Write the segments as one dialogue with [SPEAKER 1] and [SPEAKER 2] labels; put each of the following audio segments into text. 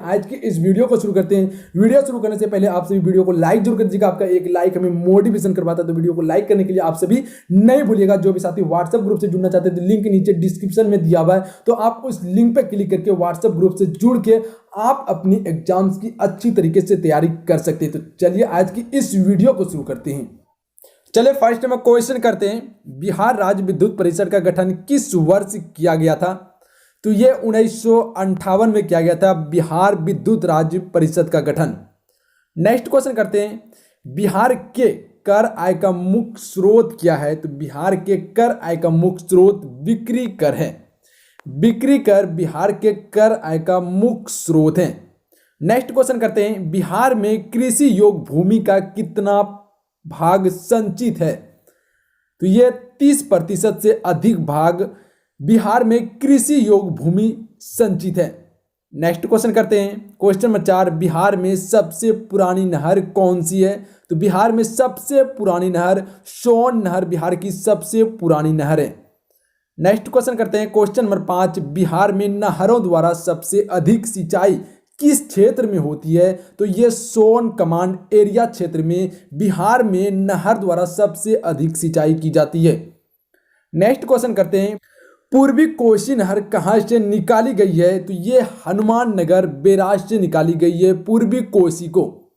[SPEAKER 1] आज की इस वीडियो को शुरू करते हैं। वीडियो शुरू करने से पहले आप सभी वीडियो को लाइक जरूर कर दीजिएगा। आपका एक लाइक हमें मोटिवेशन करवाता है, तो वीडियो को लाइक करने के लिए आप सभी नहीं भूलिएगा। जो भी साथी व्हाट्सएप ग्रुप से जुड़ना चाहते हैं तो लिंक नीचे डिस्क्रिप्शन में दिया हुआ है, तो आप उस लिंक पर क्लिक करके व्हाट्सएप ग्रुप से जुड़ के आप अपनी एग्जाम्स की अच्छी तरीके से तैयारी कर सकते हैं। तो चलिए आज की इस वीडियो को शुरू करते हैं। चलिए फर्स्ट में क्वेश्चन करते हैं, बिहार राज्य विद्युत परिषद का गठन किस वर्ष किया गया था? तो ये 1958 में किया गया था, बिहार विद्युत राज्य परिषद का गठन। नेक्स्ट क्वेश्चन करते हैं, बिहार के कर आय का मुख्य स्रोत क्या है? तो बिहार के कर आय का मुख्य स्रोत बिक्री कर है। बिक्री कर बिहार के कर आय का मुख्य स्रोत है। नेक्स्ट क्वेश्चन करते हैं, बिहार में कृषि योग्य भूमि का कितना भाग संचित है? तो ये 30% से अधिक भाग बिहार में कृषि योग्य भूमि संचित है। नेक्स्ट क्वेश्चन करते हैं, क्वेश्चन नंबर 4, बिहार में सबसे पुरानी नहर कौन सी है? तो बिहार में सबसे पुरानी नहर सोन नहर बिहार की सबसे पुरानी नहर है। नेक्स्ट क्वेश्चन करते हैं, क्वेश्चन नंबर 5, बिहार में नहरों द्वारा सबसे अधिक सिंचाई किस क्षेत्र में होती है? तो ये सोन कमांड एरिया क्षेत्र में बिहार में नहर द्वारा सबसे अधिक सिंचाई की जाती है। नेक्स्ट क्वेश्चन करते हैं, पूर्वी कोसी नहर कहां से निकाली गई है? तो ये हनुमान नगर बैराज से निकाली गई है पूर्वी कोसी को।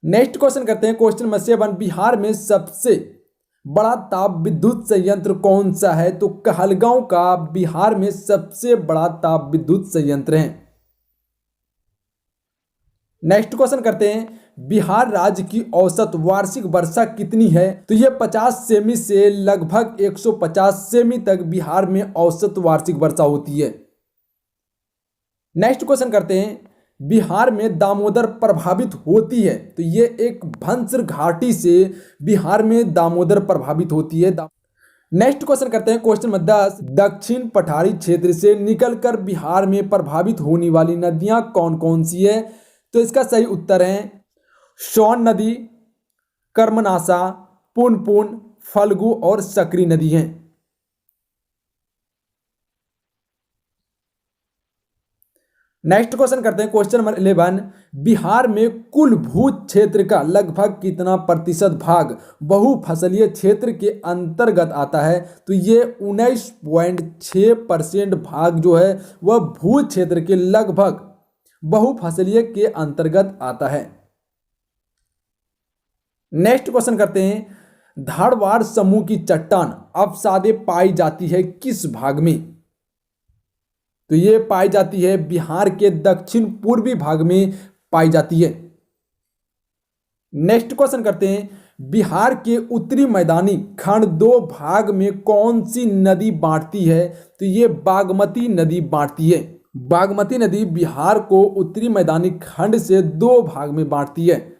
[SPEAKER 1] नेक्स्ट क्वेश्चन करते हैं, क्वेश्चन नंबर 7, बिहार में सबसे बड़ा ताप विद्युत संयंत्र कौन सा है? तो कहलगांव का बिहार में सबसे बड़ा ताप विद्युत संयंत्र है। नेक्स्ट क्वेश्चन करते हैं, बिहार राज्य की औसत वार्षिक वर्षा कितनी है? तो यह 50 सेमी से लगभग 150 सेमी तक बिहार में औसत वार्षिक वर्षा होती है। नेक्स्ट क्वेश्चन करते हैं, बिहार में दामोदर प्रभावित होती है? तो यह एक भंसर घाटी से बिहार में दामोदर प्रभावित होती है। नेक्स्ट क्वेश्चन करते हैं, क्वेश्चन नंबर 10, दक्षिण पठारी क्षेत्र से निकलकर बिहार में प्रभावित होने वाली नदियां कौन कौन सी है? तो इसका सही उत्तर है सोन नदी, कर्मनाशा, पुनपुन, फल्गु और सकरी नदी हैं। नेक्स्ट क्वेश्चन करते हैं, क्वेश्चन नंबर 11, बिहार में कुल भू क्षेत्र का लगभग कितना प्रतिशत भाग बहुफसलीय क्षेत्र के अंतर्गत आता है? तो ये 19.6% भाग जो है वह भू क्षेत्र के लगभग बहुफसलीय के अंतर्गत आता है। नेक्स्ट क्वेश्चन करते हैं, धारवाड़ समूह की चट्टान अवसादे पाई जाती है किस भाग में? तो ये पाई जाती है बिहार के दक्षिण पूर्वी भाग में पाई जाती है। नेक्स्ट क्वेश्चन करते हैं, बिहार के उत्तरी मैदानी खंड 2 भाग में कौन सी नदी बांटती है? तो ये बागमती नदी बांटती है। बागमती नदी बिहार को उत्तरी मैदानी खंड से 2 भाग में बांटती है।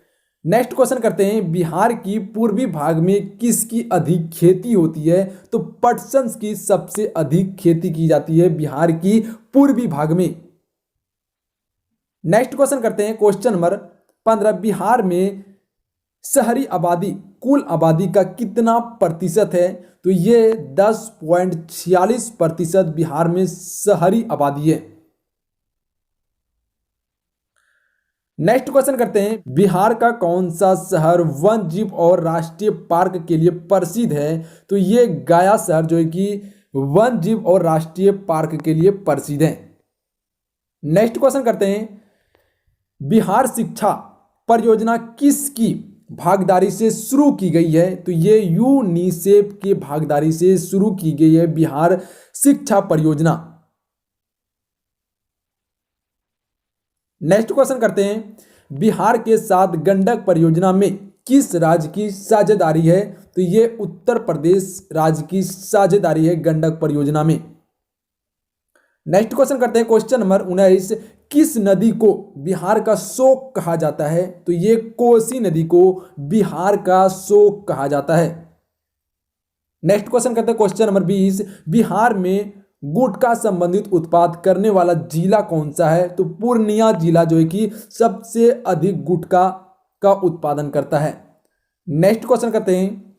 [SPEAKER 1] नेक्स्ट क्वेश्चन करते हैं, बिहार की पूर्वी भाग में किसकी अधिक खेती होती है? तो पटसन की सबसे अधिक खेती की जाती है बिहार की पूर्वी भाग में। नेक्स्ट क्वेश्चन करते हैं, क्वेश्चन नंबर 15, बिहार में शहरी आबादी कुल आबादी का कितना प्रतिशत है? तो ये 10.46% बिहार में शहरी आबादी है। नेक्स्ट क्वेश्चन करते हैं, बिहार का कौन सा शहर वन जीव और राष्ट्रीय पार्क के लिए प्रसिद्ध है? तो ये गया शहर जो है कि वन जीव और राष्ट्रीय पार्क के लिए प्रसिद्ध है। नेक्स्ट क्वेश्चन करते हैं, बिहार शिक्षा परियोजना किसकी भागीदारी से शुरू की गई है? तो ये यूनिसेफ की भागीदारी से शुरू की गई है बिहार शिक्षा परियोजना। नेक्स्ट क्वेश्चन करते हैं, बिहार के साथ गंडक परियोजना में किस राज्य की साझेदारी है? तो ये उत्तर प्रदेश राज्य की साझेदारी है गंडक परियोजना में। नेक्स्ट क्वेश्चन करते हैं, क्वेश्चन नंबर 19, किस नदी को बिहार का शोक कहा जाता है? तो ये कोसी नदी को बिहार का शोक कहा जाता है। नेक्स्ट क्वेश्चन करते हैं, क्वेश्चन नंबर 20, बिहार में गुटखा संबंधित उत्पाद करने वाला जिला कौन सा है? तो पूर्णिया जिला जो है कि सबसे अधिक गुटखा का उत्पादन करता है। नेक्स्ट क्वेश्चन करते हैं,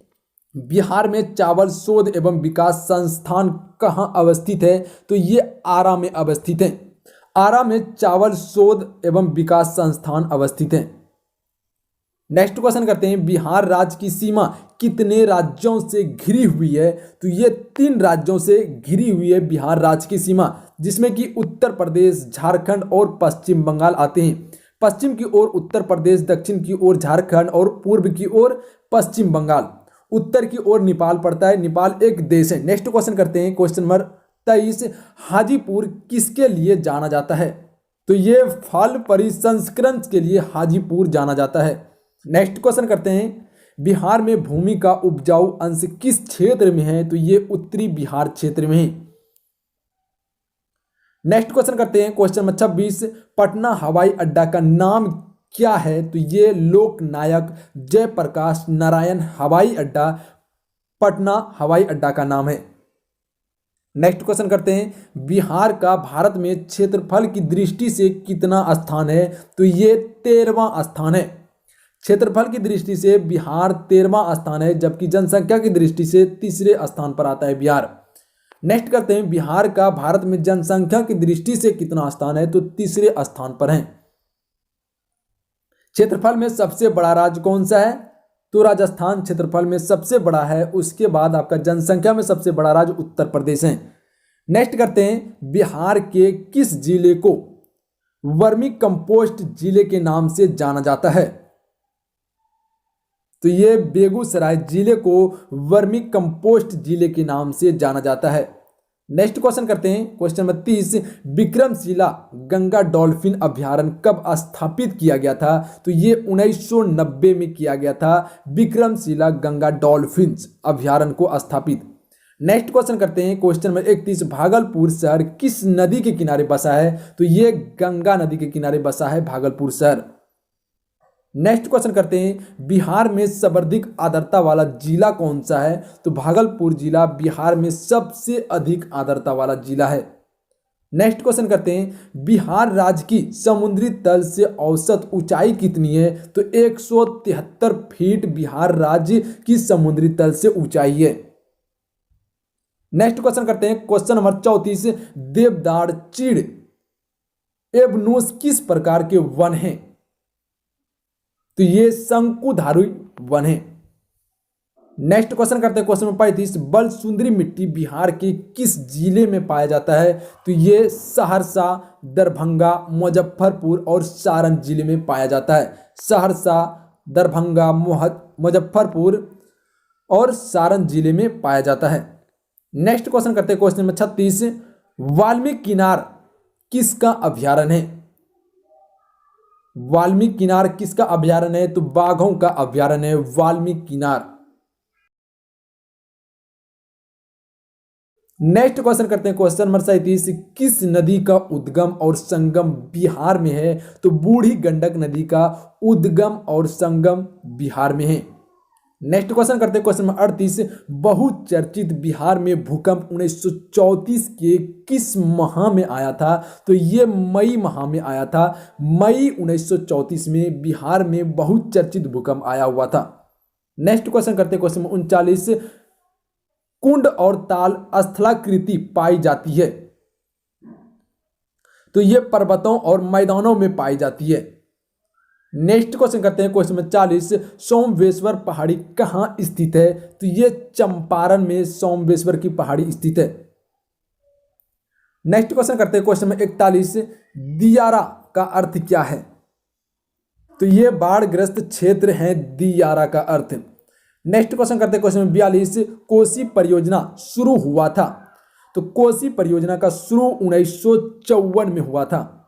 [SPEAKER 1] बिहार में चावल शोध एवं विकास संस्थान कहाँ अवस्थित है? तो ये आरा में अवस्थित है। आरा में चावल शोध एवं विकास संस्थान अवस्थित है। नेक्स्ट क्वेश्चन करते हैं, बिहार राज्य की सीमा कितने राज्यों से घिरी हुई है? तो ये 3 राज्यों से घिरी हुई है बिहार राज्य की सीमा, जिसमें कि उत्तर प्रदेश, झारखंड और पश्चिम बंगाल आते हैं। पश्चिम की ओर उत्तर प्रदेश, दक्षिण की ओर झारखंड और पूर्व की ओर पश्चिम बंगाल। उत्तर की ओर नेपाल पड़ता है, नेपाल एक देश है। नेक्स्ट क्वेश्चन करते हैं, क्वेश्चन नंबर 23, हाजीपुर किसके लिए जाना जाता है? तो ये फल परिसंस्करण के लिए हाजीपुर जाना जाता है। नेक्स्ट क्वेश्चन करते हैं, बिहार में भूमि का उपजाऊ अंश किस क्षेत्र में है? तो ये उत्तरी बिहार क्षेत्र में है। नेक्स्ट क्वेश्चन करते हैं, क्वेश्चन नंबर 26, पटना हवाई अड्डा का नाम क्या है? तो ये लोकनायक जयप्रकाश नारायण हवाई अड्डा पटना हवाई अड्डा का नाम है। नेक्स्ट क्वेश्चन करते हैं, बिहार का भारत में क्षेत्रफल की दृष्टि से कितना स्थान है? तो ये 13वां स्थान है। क्षेत्रफल की दृष्टि से बिहार 13वां स्थान है, जबकि जनसंख्या की दृष्टि से तीसरे स्थान पर आता है बिहार। नेक्स्ट करते हैं, बिहार का भारत में जनसंख्या की दृष्टि से कितना स्थान है? तो तीसरे स्थान पर है। क्षेत्रफल में सबसे बड़ा राज्य कौन सा है? तो राजस्थान क्षेत्रफल में सबसे बड़ा है। उसके बाद आपका जनसंख्या में सबसे बड़ा राज्य उत्तर प्रदेश है। नेक्स्ट करते हैं, बिहार के किस जिले को वर्मी कंपोस्ट जिले के नाम से जाना जाता है? तो ये बेगूसराय जिले को वर्मी कंपोस्ट जिले के नाम से जाना जाता है। नेक्स्ट क्वेश्चन करते हैं, question number 30, Vikramshila Ganga dolphin अभ्यारण्य कब स्थापित किया गया था? तो ये 1990 में किया गया था विक्रमशिला गंगा डॉल्फिन अभ्यारण्य को स्थापित। नेक्स्ट क्वेश्चन करते हैं, क्वेश्चन नंबर 31, भागलपुर शहर किस नदी के किनारे बसा है? तो ये गंगा नदी के किनारे बसा है भागलपुर शहर। नेक्स्ट क्वेश्चन करते हैं, बिहार में सर्वाधिक आर्द्रता वाला जिला कौन सा है? तो भागलपुर जिला बिहार में सबसे अधिक आर्द्रता वाला जिला है। नेक्स्ट क्वेश्चन करते हैं, बिहार राज्य की समुद्री तल से औसत ऊंचाई कितनी है? तो 173 फीट बिहार राज्य की समुद्री तल से ऊंचाई है। नेक्स्ट क्वेश्चन करते हैं, क्वेश्चन नंबर 34, देवदार, चीड़, एवनोस किस प्रकार के वन हैं? तो ये शंकुधारी वन है। नेक्स्ट क्वेश्चन करते हैं, क्वेश्चन नंबर 35, बल सुंदरी मिट्टी बिहार के किस जिले में पाया जाता है? तो ये सहरसा, दरभंगा, मुजफ्फरपुर और सारण जिले में पाया जाता है। सहरसा, दरभंगा, मुजफ्फरपुर और सारण जिले में पाया जाता है। नेक्स्ट क्वेश्चन करते हैं, क्वेश्चन नंबर 36, वाल्मीकि किनार किसका अभ्यारण्य है? वाल्मीकि किनार किसका अभ्यारण्य है? तो बाघों का अभ्यारण्य है वाल्मीकि किनार। नेक्स्ट क्वेश्चन करते हैं, क्वेश्चन नंबर 37, किस नदी का उद्गम और संगम बिहार में है? तो बूढ़ी गंडक नदी का उद्गम और संगम बिहार में है। नेक्स्ट क्वेश्चन करते हैं, क्वेश्चन नंबर 38, बहुचर्चित बिहार में भूकंप 1934 के किस माह में आया था? तो ये मई माह में आया था। मई 1934 में बिहार में बहुचर्चित भूकंप आया हुआ था। नेक्स्ट क्वेश्चन करते हैं, क्वेश्चन नंबर 39, कुंड और ताल स्थलाकृति पाई जाती है? तो ये पर्वतों और मैदानों में पाई जाती है। नेक्स्ट क्वेश्चन करते हैं, क्वेश्चन नंबर 40, सोमवेश्वर पहाड़ी कहां स्थित है? तो ये चंपारण में सोमवेश्वर की पहाड़ी स्थित है। नेक्स्ट क्वेश्चन करते हैं, क्वेश्चन नंबर 41, दियारा का अर्थ क्या है? तो ये बाढ़ग्रस्त क्षेत्र है दियारा का अर्थ। नेक्स्ट क्वेश्चन करते हैं, क्वेश्चन नंबर 42, कोसी परियोजना शुरू हुआ था? तो कोसी परियोजना का शुरू 1954 में हुआ था।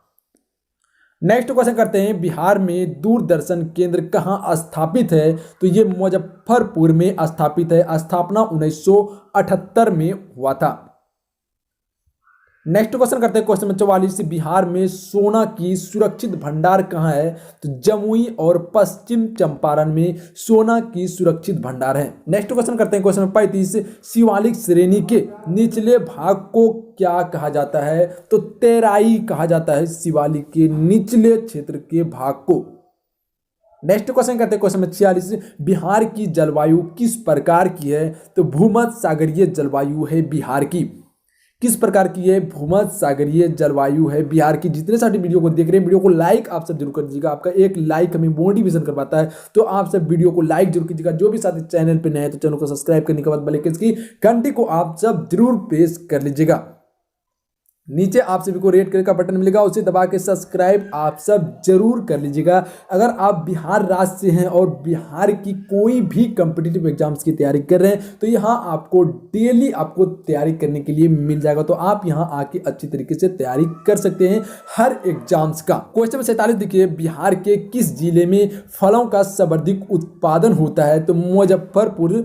[SPEAKER 1] नेक्स्ट क्वेश्चन करते हैं, बिहार में दूरदर्शन केंद्र कहां स्थापित है? तो ये मुजफ्फरपुर में स्थापित है। स्थापना 1978 में हुआ था। नेक्स्ट क्वेश्चन करते हैं, क्वेश्चन नंबर 44, बिहार में सोना की सुरक्षित भंडार कहां है? तो जमुई और पश्चिम चंपारण में सोना की सुरक्षित भंडार है। नेक्स्ट क्वेश्चन करते हैं, क्वेश्चन नंबर 35, शिवालिक श्रेणी के निचले भाग को क्या कहा जाता है? तो तेराई कहा जाता है शिवालिक के निचले क्षेत्र के भाग को। नेक्स्ट क्वेश्चन करते हैं, क्वेश्चन नंबर 46, बिहार की जलवायु किस प्रकार की है? तो भूमध्य सागरीय जलवायु है बिहार की। किस प्रकार की ये भूमध्य सागरीय जलवायु है बिहार की। जितने सारे वीडियो को देख रहे हैं, वीडियो को लाइक आप सब जरूर कर दीजिएगा, आपका एक लाइक हमें मोटिवेशन करवाता है, तो आप सब वीडियो को लाइक जरूर कीजिएगा। जो भी साथी चैनल पे नए हैं तो चैनल को सब्सक्राइब करने के बाद बेल आइकन की घंटी को आप सब जरूर प्रेस कर लीजिएगा। नीचे आप सभी को रेड कलर का बटन मिलेगा, उसे दबा के सब्सक्राइब आप सब जरूर कर लीजिएगा। अगर आप बिहार राज्य से हैं और बिहार की कोई भी कॉम्पिटिटिव एग्जाम्स की तैयारी कर रहे हैं तो यहाँ आपको डेली आपको तैयारी करने के लिए मिल जाएगा, तो आप यहाँ आके अच्छी तरीके से तैयारी कर सकते हैं हर एग्जाम्स का। क्वेश्चन 47 देखिए, बिहार के किस जिले में फलों का सर्वाधिक उत्पादन होता है। तो मुजफ्फरपुर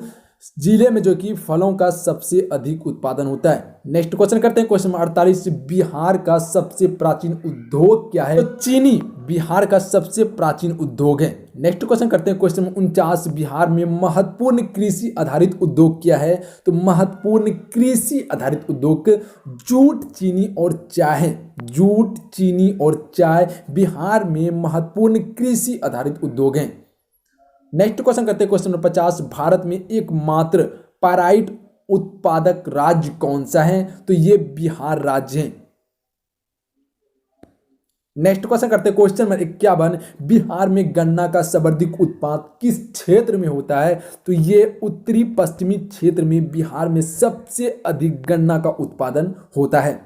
[SPEAKER 1] जिले में जो कि फलों का सबसे अधिक उत्पादन होता है। नेक्स्ट क्वेश्चन करते हैं, क्वेश्चन 48, बिहार का सबसे प्राचीन उद्योग क्या है। तो चीनी बिहार का सबसे प्राचीन उद्योग है। नेक्स्ट क्वेश्चन करते हैं, क्वेश्चन 49, बिहार में महत्वपूर्ण कृषि आधारित उद्योग क्या है। तो महत्वपूर्ण कृषि आधारित उद्योग जूट, चीनी और चाय है। जूट, चीनी और चाय बिहार में महत्वपूर्ण कृषि आधारित उद्योग हैं। नेक्स्ट क्वेश्चन करते हैं, क्वेश्चन नंबर 50, भारत में एकमात्र पाइराइट उत्पादक राज्य कौन सा है। तो ये बिहार राज्य है। नेक्स्ट क्वेश्चन करते हैं, क्वेश्चन नंबर 51, बिहार में गन्ना का सर्वाधिक उत्पादन किस क्षेत्र में होता है। तो ये उत्तरी पश्चिमी क्षेत्र में बिहार में सबसे अधिक गन्ना का उत्पादन होता है।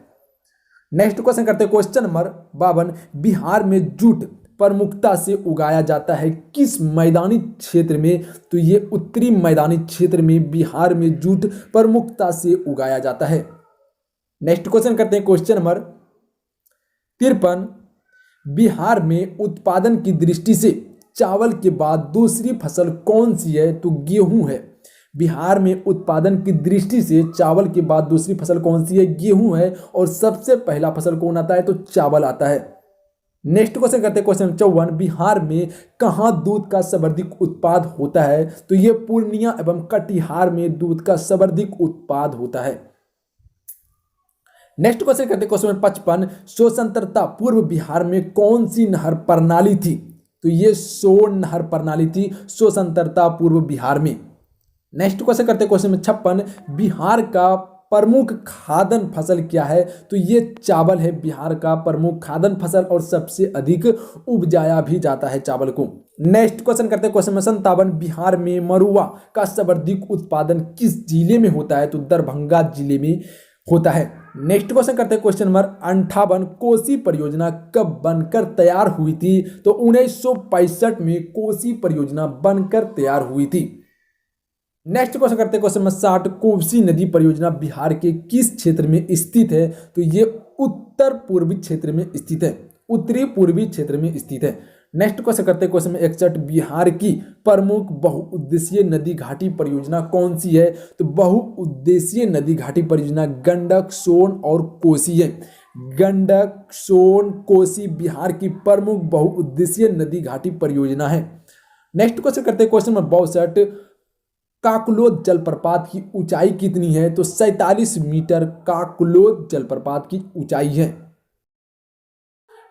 [SPEAKER 1] नेक्स्ट क्वेश्चन करते हैं, क्वेश्चन नंबर 52, बिहार में जूट प्रमुखता से उगाया जाता है किस मैदानी क्षेत्र में। तो ये उत्तरी मैदानी क्षेत्र में बिहार में जूट प्रमुखता से उगाया जाता है। नेक्स्ट क्वेश्चन करते हैं, क्वेश्चन नंबर 53, बिहार में उत्पादन की दृष्टि से चावल के बाद दूसरी फसल कौन सी है। तो गेहूं है। बिहार में उत्पादन की दृष्टि से चावल के बाद दूसरी फसल कौन सी है, गेहूं है। और सबसे पहला फसल कौन आता है, तो चावल आता है। नेक्स्ट क्वेश्चन करते हैं, क्वेश्चन 54, बिहार में कहां दूध का सर्वाधिक उत्पाद होता है। तो यह पूर्णिया एवं कटिहार में दूध का सर्वाधिक उत्पाद होता है। नेक्स्ट क्वेश्चन करते हैं, क्वेश्चन 55, स्वतंत्रता पूर्व बिहार में कौन सी नहर प्रणाली थी। तो यह सोन नहर प्रणाली थी स्वतंत्रता पूर्व बिहार में। नेक्स्ट क्वेश्चन करते हैं, क्वेश्चन 56, बिहार का प्रमुख खाद्यान्न फसल क्या है। तो ये चावल है बिहार का प्रमुख खाद्यान्न फसल और सबसे अधिक उपजाया भी जाता है चावल को। नेक्स्ट क्वेश्चन करते हैं, क्वेश्चन 57, बिहार में मरुआ का सर्वाधिक उत्पादन किस जिले में होता है। तो दरभंगा जिले में होता है। नेक्स्ट क्वेश्चन करते हैं, क्वेश्चन नंबर 58, कोसी परियोजना कब बनकर तैयार हुई थी। तो 1965 में कोसी परियोजना बनकर तैयार हुई थी। नेक्स्ट क्वेश्चन करते हैं, क्वेश्चन नंबर 60, कोसी नदी परियोजना बिहार के किस क्षेत्र में स्थित है। तो ये उत्तर पूर्वी क्षेत्र में स्थित है, उत्तरी पूर्वी क्षेत्र में स्थित है। नेक्स्ट क्वेश्चन करते हैं, क्वेश्चन नंबर 61, बिहार की प्रमुख बहुउद्देशीय नदी घाटी परियोजना कौन सी है। तो बहुउद्देशीय नदी घाटी परियोजना गंडक, सोन और कोसी है। गंडक, सोन, कोसी बिहार की प्रमुख बहुउद्देशीय नदी घाटी परियोजना है। नेक्स्ट क्वेश्चन करते हैं, क्वेश्चन नंबर 62, काकलोद जलप्रपात की ऊंचाई कितनी है। तो 47 मीटर काकलोद जलप्रपात की ऊंचाई है।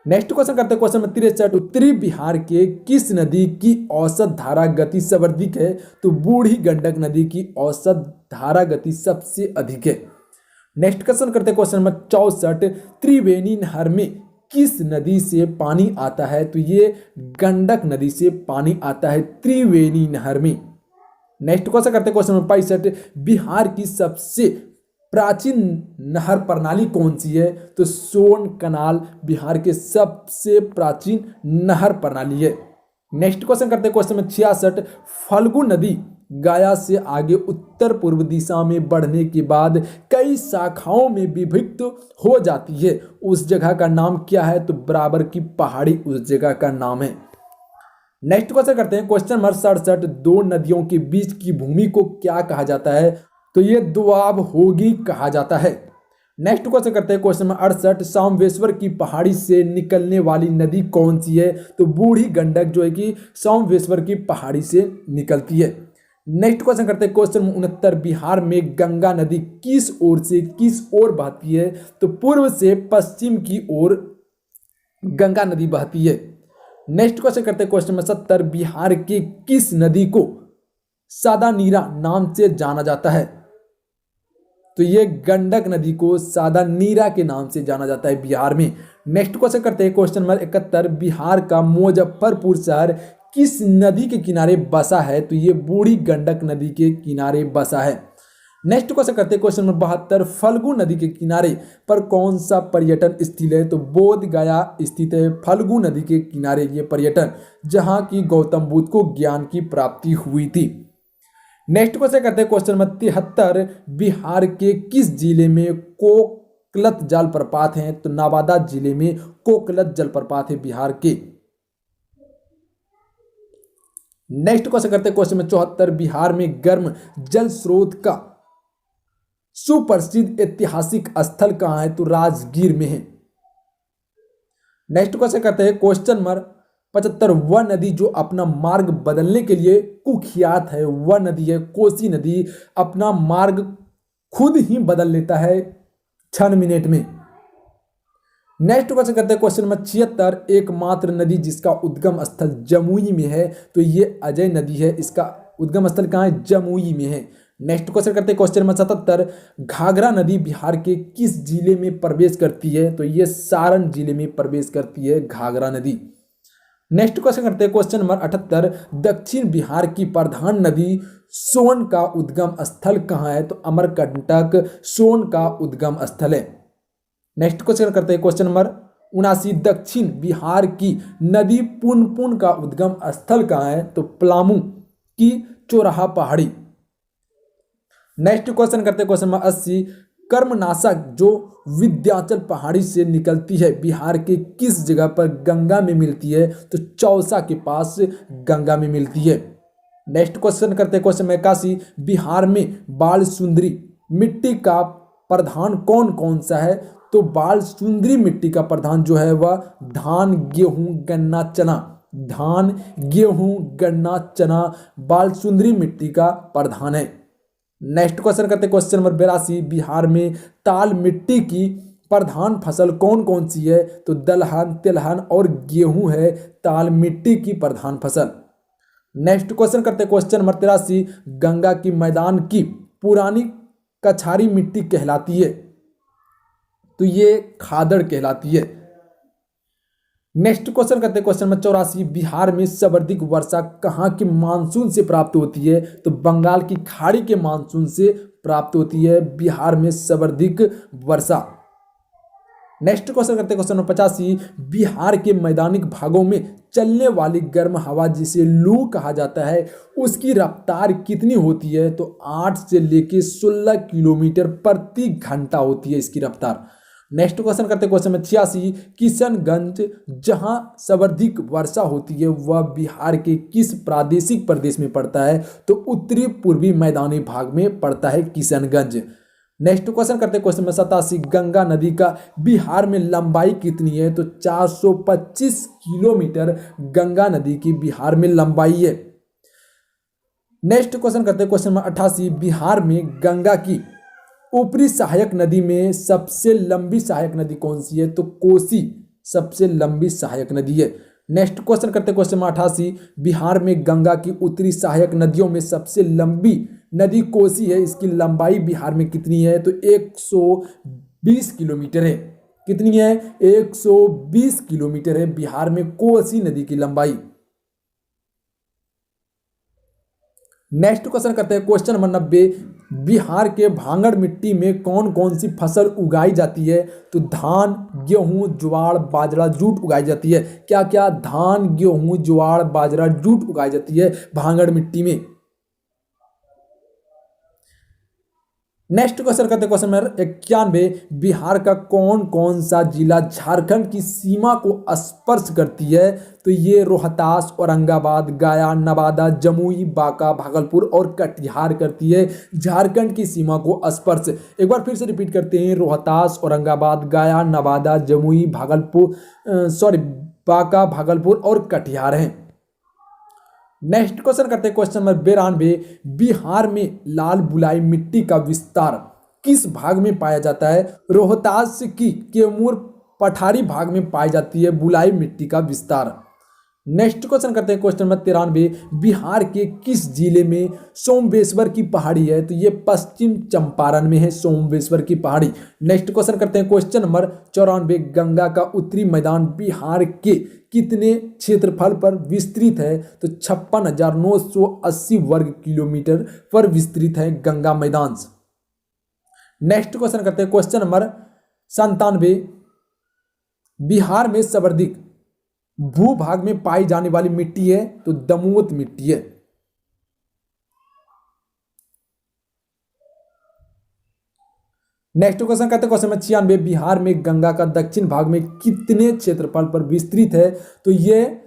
[SPEAKER 1] नेक्स्ट क्वेश्चन करते हैं, क्वेश्चन नंबर 63, उत्तरी बिहार के किस नदी की औसत धारा गति सर्वाधिक है। तो बूढ़ी गंडक नदी की औसत धारा गति सबसे अधिक है। नेक्स्ट क्वेश्चन करते हैं, क्वेश्चन नंबर 64, त्रिवेणी नहर में किस नदी से पानी आता है। तो ये गंडक नदी से पानी आता है त्रिवेणी नहर में। नेक्स्ट क्वेश्चन करते हैं, क्वेश्चन नंबर 65, बिहार की सबसे प्राचीन नहर प्रणाली कौन सी है। तो सोन कनाल बिहार के सबसे प्राचीन नहर प्रणाली है। नेक्स्ट क्वेश्चन करते हैं, क्वेश्चन नंबर 66, फल्गु नदी गया से आगे उत्तर पूर्व दिशा में बढ़ने के बाद कई शाखाओं में विभक्त हो जाती है, उस जगह का नाम क्या है। तो बराबर की पहाड़ी उस जगह का नाम है। नेक्स्ट क्वेश्चन करते हैं, क्वेश्चन नंबर 67, दो नदियों के बीच की भूमि को क्या कहा जाता है। तो ये दोआब होगी कहा जाता है। नेक्स्ट क्वेश्चन करते हैं, क्वेश्चन नंबर 68, सामवेश्वर की पहाड़ी से निकलने वाली नदी कौन सी है। तो बूढ़ी गंडक जो है कि सामवेश्वर की पहाड़ी से निकलती है। नेक्स्ट क्वेश्चन करते हैं, क्वेश्चन 69, बिहार में गंगा नदी किस ओर से किस ओर बहती है। तो पूर्व से पश्चिम की ओर गंगा नदी बहती है। नेक्स्ट क्वेश्चन करते हैं, क्वेश्चन नंबर 70, बिहार की किस नदी को सादा नीरा नाम से जाना जाता है। तो ये गंडक नदी को सादा नीरा के नाम से जाना जाता है बिहार में। नेक्स्ट क्वेश्चन करते हैं क्वेश्चन नंबर 71। बिहार का मुजफ्फरपुर शहर किस नदी के किनारे बसा है? तो ये बूढ़ी गंडक नदी के किनारे बसा है। नेक्स्ट क्वेश्चन करते हैं क्वेश्चन नंबर 72। फल्गु नदी के किनारे पर कौन सा पर्यटन स्थल है? तो बोध गया स्थित है फल्गु नदी के किनारे ये पर्यटन, जहां की गौतम बुद्ध को ज्ञान की प्राप्ति हुई थी। नेक्स्ट क्वेश्चन करते हैं क्वेश्चन नंबर 73। बिहार के किस जिले में कोकलत जलप्रपात है? तो नवादा जिले में कोकलत जलप्रपात है बिहार के। नेक्स्ट क्वेश्चन करते हैं क्वेश्चन नंबर 74। बिहार में गर्म जल स्रोत का सुप्रसिद्ध ऐतिहासिक स्थल कहां है? तो राजगीर में है। नेक्स्ट क्वेश्चन करते हैं क्वेश्चन नंबर 75। वह नदी जो अपना मार्ग बदलने के लिए कुख्यात है, वह नदी है कोसी नदी। अपना मार्ग खुद ही बदल लेता है 6 मिनट में। नेक्स्ट क्वेश्चन करते हैं क्वेश्चन नंबर 76। एकमात्र नदी जिसका उद्गम स्थल जमुई में है, तो ये अजय नदी है। इसका उद्गम स्थल कहाँ है? जमुई में है। नेक्स्ट क्वेश्चन करते हैं क्वेश्चन नंबर 77। घाघरा नदी बिहार के किस जिले में प्रवेश करती है? तो ये सारण जिले में प्रवेश करती है घाघरा नदी। नेक्स्ट क्वेश्चन करते हैं क्वेश्चन नंबर 78। दक्षिण बिहार की प्रधान नदी सोन का उद्गम स्थल कहाँ है? तो अमरकंटक सोन का उद्गम स्थल है। नेक्स्ट क्वेश्चन करते हैं क्वेश्चन नंबर 79। दक्षिण बिहार की नदी पुनपुन का उद्गम स्थल कहाँ है? तो पलामू की चौराहा पहाड़ी। नेक्स्ट क्वेश्चन करते हैं क्वेश्चन नंबर 80। कर्मनाशक जो विंध्याचल पहाड़ी से निकलती है बिहार के किस जगह पर गंगा में मिलती है? तो चौसा के पास गंगा में मिलती है। नेक्स्ट क्वेश्चन करते हैं क्वेश्चन नंबर 81। बिहार में बाल सुंदरी मिट्टी का प्रधान कौन कौन सा है? तो बाल सुंदरी मिट्टी का प्रधान जो है वह धान, गेहूं, गन्ना, चना। धान, गेहूं, गन्ना, चना बाल सुंदरी मिट्टी का प्रधान है। नेक्स्ट क्वेश्चन करते हैं क्वेश्चन नंबर 82। बिहार में ताल मिट्टी की प्रधान फसल कौन कौन सी है? तो दलहन, तिलहन और गेहूं है ताल मिट्टी की प्रधान फसल। नेक्स्ट क्वेश्चन करते हैं क्वेश्चन नंबर 83। गंगा की मैदान की पुरानी कछारी मिट्टी कहलाती है? तो ये खादड़ कहलाती है। नेक्स्ट क्वेश्चन करते हैं क्वेश्चन नंबर 84। बिहार में सर्वाधिक वर्षा कहाँ के मानसून से प्राप्त होती है? तो बंगाल की खाड़ी के मानसून से प्राप्त होती है बिहार में सर्वाधिक वर्षा। नेक्स्ट क्वेश्चन करते हैं क्वेश्चन नंबर 85। बिहार के मैदानी भागों में चलने वाली गर्म हवा जिसे लू कहा जाता है, उसकी रफ्तार कितनी होती है? तो 8 से लेकर 16 किलोमीटर प्रति घंटा होती है इसकी रफ्तार। नेक्स्ट क्वेश्चन करते हैं क्वेश्चन नंबर 86। किशनगंज जहां सर्वाधिक वर्षा होती है वह बिहार के किस प्रादेशिक प्रदेश में पड़ता है? तो उत्तरी पूर्वी मैदानी भाग में पड़ता है किशनगंज। नेक्स्ट क्वेश्चन करते हैं क्वेश्चन नंबर 87। गंगा नदी का बिहार में लंबाई कितनी है? तो 425 किलोमीटर गंगा नदी की बिहार में लंबाई है। नेक्स्ट क्वेश्चन करते हैं क्वेश्चन नंबर 88। बिहार में गंगा की ऊपरी सहायक नदी में सबसे लंबी सहायक नदी कौन सी है? तो कोसी सबसे लंबी सहायक नदी है। नेक्स्ट क्वेश्चन करते हैं क्वेश्चन नंबर 88। बिहार में गंगा की उत्तरी सहायक नदियों में सबसे लंबी नदी कोसी है। इसकी लंबाई बिहार में कितनी है? तो 120 किलोमीटर है। कितनी है? 120 किलोमीटर है बिहार में कोसी नदी की लंबाई। नेक्स्ट क्वेश्चन करते हैं क्वेश्चन नंबर 90। बिहार के भांगड़ मिट्टी में कौन कौन सी फसल उगाई जाती है? तो धान, गेहूं, ज्वार, बाजरा, जूट उगाई जाती है। क्या क्या? धान, गेहूं, ज्वार, बाजरा, जूट उगाई जाती है भांगड़ मिट्टी में। नेक्स्ट क्वेश्चन करते हैं क्वेश्चन नंबर 91। बिहार का कौन कौन सा जिला झारखंड की सीमा को स्पर्श करती है? तो ये रोहतास, औरंगाबाद, गया, नवादा, जमुई, बांका, भागलपुर और कटिहार करती है झारखंड की सीमा को स्पर्श। एक बार फिर से रिपीट करते हैं। रोहतास, औरंगाबाद, गया, नवादा, जमुई, बांका, भागलपुर और कटिहार हैं। नेक्स्ट क्वेश्चन करते हैं क्वेश्चन नंबर 92। बिहार में लाल बुलाई मिट्टी का विस्तार किस भाग में पाया जाता है? रोहतास की कैमूर पठारी भाग में पाई जाती है बुलाई मिट्टी का विस्तार। नेक्स्ट क्वेश्चन करते हैं क्वेश्चन नंबर 93, बिहार के किस जिले में सोमवेश्वर की पहाड़ी है? तो ये पश्चिम चंपारण में है सोमवेश्वर की पहाड़ी। नेक्स्ट क्वेश्चन करते हैं क्वेश्चन नंबर 94, गंगा का उत्तरी मैदान बिहार के कितने क्षेत्रफल पर विस्तृत है? तो 56,980 वर्ग किलोमीटर पर विस्तृत है गंगा मैदान। नेक्स्ट क्वेश्चन करते हैं क्वेश्चन नंबर 97, बिहार में सर्वाधिक भूभाग में पाई जाने वाली मिट्टी है? तो दमोत मिट्टी है। नेक्स्ट क्वेश्चन करते हैं क्वेश्चन नंबर 96, बिहार में गंगा का दक्षिण भाग में कितने क्षेत्रफल पर विस्तृत है? तो यह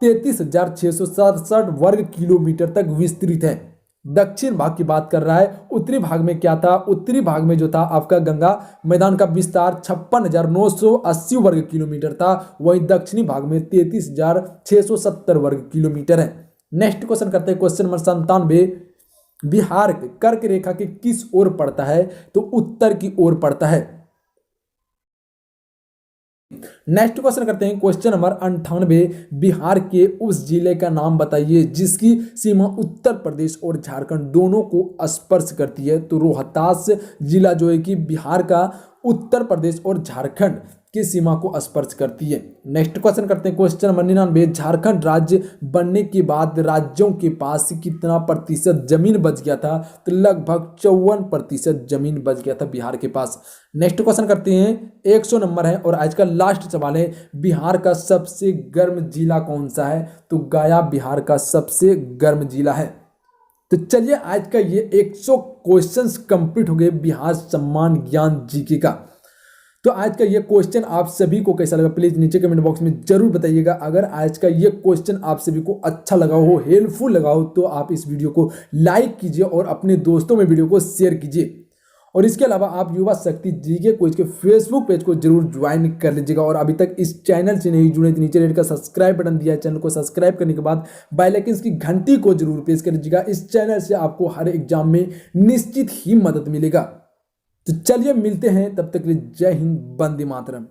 [SPEAKER 1] 33,667 वर्ग किलोमीटर तक विस्तृत है। दक्षिण भाग की बात कर रहा है। उत्तरी भाग में क्या था? उत्तरी भाग में जो था आपका गंगा मैदान का विस्तार 56,980 वर्ग किलोमीटर था, वहीं दक्षिणी भाग में 33,670 वर्ग किलोमीटर है। नेक्स्ट क्वेश्चन करते हैं क्वेश्चन नंबर 97, बिहार कर्क रेखा के किस ओर पड़ता है? तो उत्तर की ओर पड़ता है। नेक्स्ट क्वेश्चन करते हैं क्वेश्चन नंबर 98, बिहार के उस जिले का नाम बताइए जिसकी सीमा उत्तर प्रदेश और झारखंड दोनों को स्पर्श करती है। तो रोहतास जिला जो है कि बिहार का उत्तर प्रदेश और झारखंड की सीमा को स्पर्श करती है। नेक्स्ट क्वेश्चन करते हैं क्वेश्चन नंबर 99, झारखंड राज्य बनने के बाद राज्यों के पास कितना प्रतिशत जमीन बच गया था? तो लगभग 54% जमीन बच गया था बिहार के पास। नेक्स्ट क्वेश्चन करते हैं 100 नंबर है और आज का लास्ट सवाल है, बिहार का सबसे गर्म जिला कौन सा है? तो गया बिहार का सबसे गर्म जिला है। तो चलिए आज का ये 100 क्वेश्चंस कंप्लीट हो गए बिहार सम्मान ज्ञान जीके का। तो आज का ये क्वेश्चन आप सभी को कैसा लगा प्लीज नीचे कमेंट बॉक्स में जरूर बताइएगा। अगर आज का ये क्वेश्चन आप सभी को अच्छा लगा हो, हेल्पफुल लगा हो, तो आप इस वीडियो को लाइक कीजिए और अपने दोस्तों में वीडियो को शेयर कीजिए। और इसके अलावा आप युवा शक्ति जीके क्विज के फेसबुक पेज को जरूर ज्वाइन कर लीजिएगा। और अभी तक इस चैनल से नहीं जुड़े तो नीचे रेड का सब्सक्राइब बटन दिया है, चैनल को सब्सक्राइब करने के बाद बेल आइकन की घंटी को जरूर प्रेस कर लीजिएगा। इस चैनल से आपको हर एग्जाम में निश्चित ही मदद मिलेगा। तो चलिए मिलते हैं, तब तक के लिए जय हिंद, वंदे मातरम।